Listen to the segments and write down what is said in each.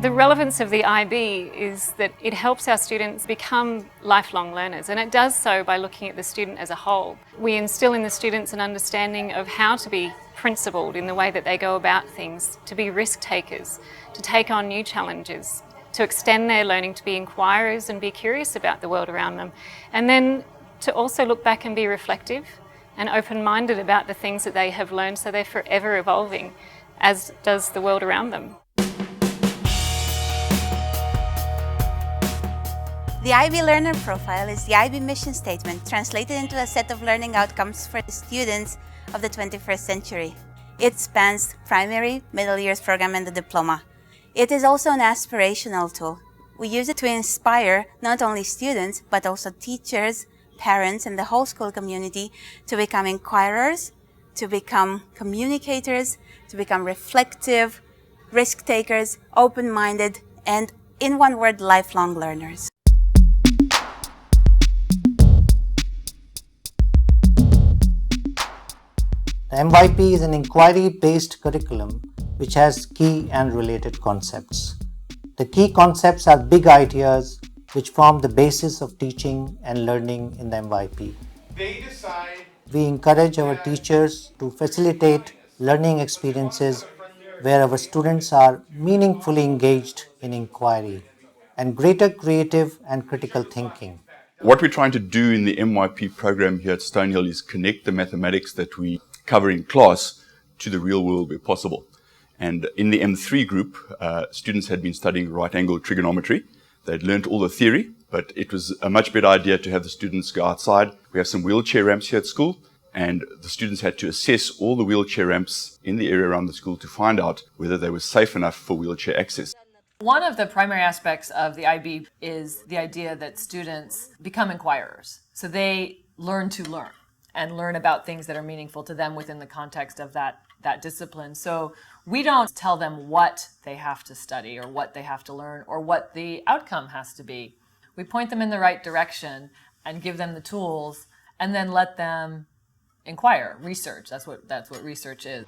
The relevance of the IB is that it helps our students become lifelong learners, and it does so by looking at the student as a whole. We instill in the students an understanding of how to be principled in the way that they go about things, to be risk takers, to take on new challenges, to extend their learning to be inquirers and be curious about the world around them, and then to also look back and be reflective and open-minded about the things that they have learned, so they're forever evolving, as does the world around them. The IB Learner Profile is the IB mission statement translated into a set of learning outcomes for the students of the 21st century. It spans primary, middle years program and the diploma. It is also an aspirational tool. We use it to inspire not only students, but also teachers, parents, and the whole school community to become inquirers, to become communicators, to become reflective, risk takers, open-minded, and, in one word, lifelong learners. The MYP is an inquiry-based curriculum which has key and related concepts. The key concepts are big ideas which form the basis of teaching and learning in the MYP. We encourage our teachers to facilitate learning experiences where our students are meaningfully engaged in inquiry and greater creative and critical thinking. What we're trying to do in the MYP program here at Stonehill is connect the mathematics that we cover in class to the real world where possible. And in the M3 group, students had been studying right-angle trigonometry. They'd learnt all the theory, but it was a much better idea to have the students go outside. We have some wheelchair ramps here at school, and the students had to assess all the wheelchair ramps in the area around the school to find out whether they were safe enough for wheelchair access. One of the primary aspects of the IB is the idea that students become inquirers. So they learn to learn and learn about things that are meaningful to them within the context of that discipline. So we don't tell them what they have to study or what they have to learn or what the outcome has to be. We point them in the right direction and give them the tools and then let them inquire, research. That's what research is.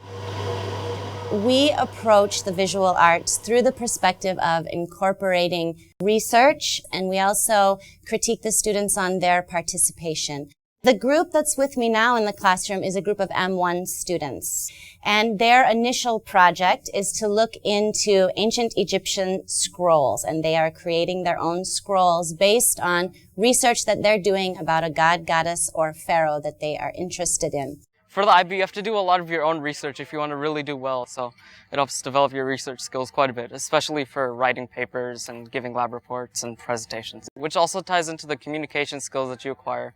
We approach the visual arts through the perspective of incorporating research, and we also critique the students on their participation. The group that's with me now in the classroom is a group of M1 students, and their initial project is to look into ancient Egyptian scrolls, and they are creating their own scrolls based on research that they're doing about a god, goddess, or pharaoh that they are interested in. For the IB, you have to do a lot of your own research if you want to really do well, so it helps develop your research skills quite a bit, especially for writing papers and giving lab reports and presentations, which also ties into the communication skills that you acquire.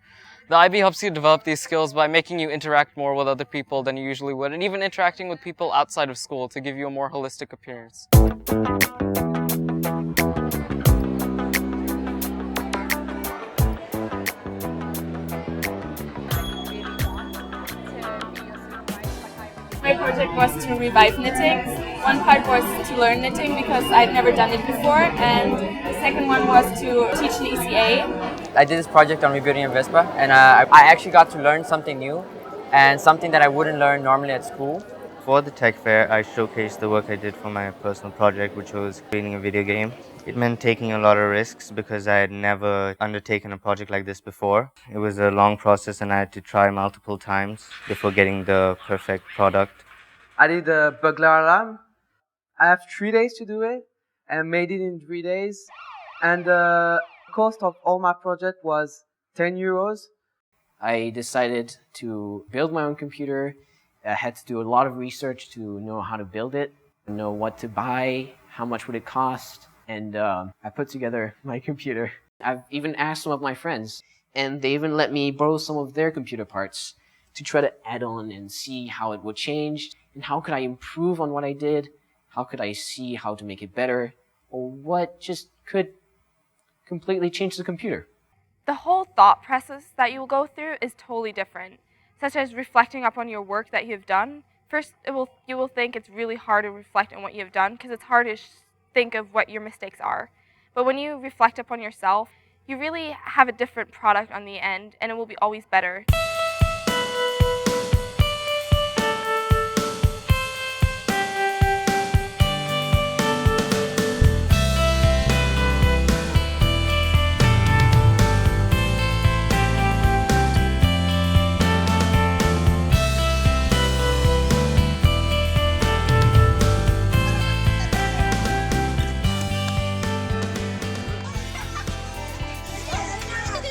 The IB helps you develop these skills by making you interact more with other people than you usually would, and even interacting with people outside of school to give you a more holistic appearance. My project was to revive knitting. One part was to learn knitting because I'd never done it before, and the second one was to teach the ECA. I did this project on rebuilding a Vespa, and I actually got to learn something new and something that I wouldn't learn normally at school. For the tech fair, I showcased the work I did for my personal project, which was creating a video game. It meant taking a lot of risks because I had never undertaken a project like this before. It was a long process and I had to try multiple times before getting the perfect product. I did a burglar alarm. I have 3 days to do it and made it in 3 days. And the cost of all my project was 10 euros. I decided to build my own computer. I had to do a lot of research to know how to build it, know what to buy, how much would it cost, and I put together my computer. I've even asked some of my friends, and they even let me borrow some of their computer parts to try to add on and see how it would change, and how could I improve on what I did, how could I see how to make it better, or what just could completely change the computer. The whole thought process that you will go through is totally different, such as reflecting upon your work that you have done. First, you will think it's really hard to reflect on what you have done because it's hard to think of what your mistakes are. But when you reflect upon yourself, you really have a different product on the end, and it will be always better.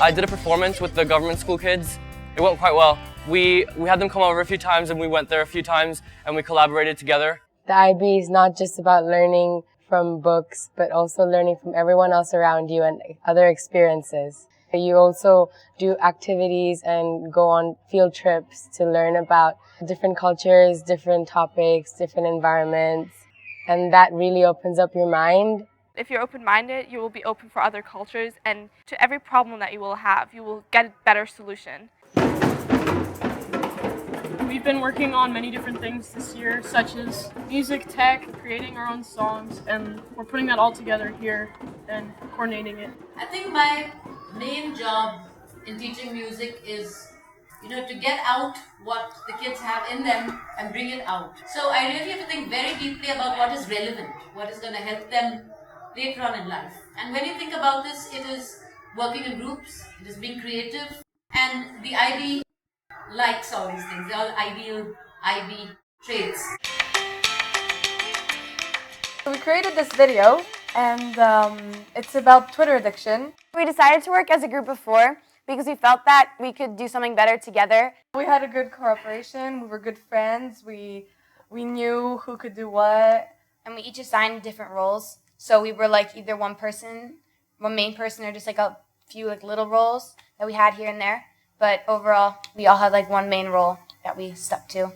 I did a performance with the government school kids. It went quite well. We had them come over a few times and we went there a few times and we collaborated together. The IB is not just about learning from books, but also learning from everyone else around you and other experiences. You also do activities and go on field trips to learn about different cultures, different topics, different environments, and that really opens up your mind. If you're open-minded, you will be open for other cultures, and to every problem that you will have, you will get a better solution. We've been working on many different things this year, such as music, tech, creating our own songs, and we're putting that all together here and coordinating it. I think my main job in teaching music is, to get out what the kids have in them and bring it out. So I really have to think very deeply about what is relevant, what is going to help them later on in life. And when you think about this, it is working in groups, it is being creative, and the IB likes all these things. They're all ideal IB traits. We created this video, and it's about Twitter addiction. We decided to work as a group of 4 because we felt that we could do something better together. We had a good cooperation, we were good friends, we knew who could do what. And we each assigned different roles. So we were like either one main person, or just like a few like little roles that we had here and there. But overall, we all had like one main role that we stuck to.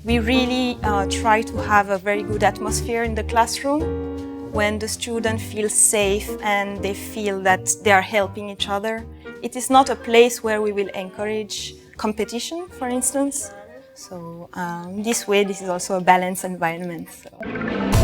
We really try to have a very good atmosphere in the classroom when the students feel safe and they feel that they are helping each other. It is not a place where we will encourage competition, for instance. So this way, this is also a balanced environment. So.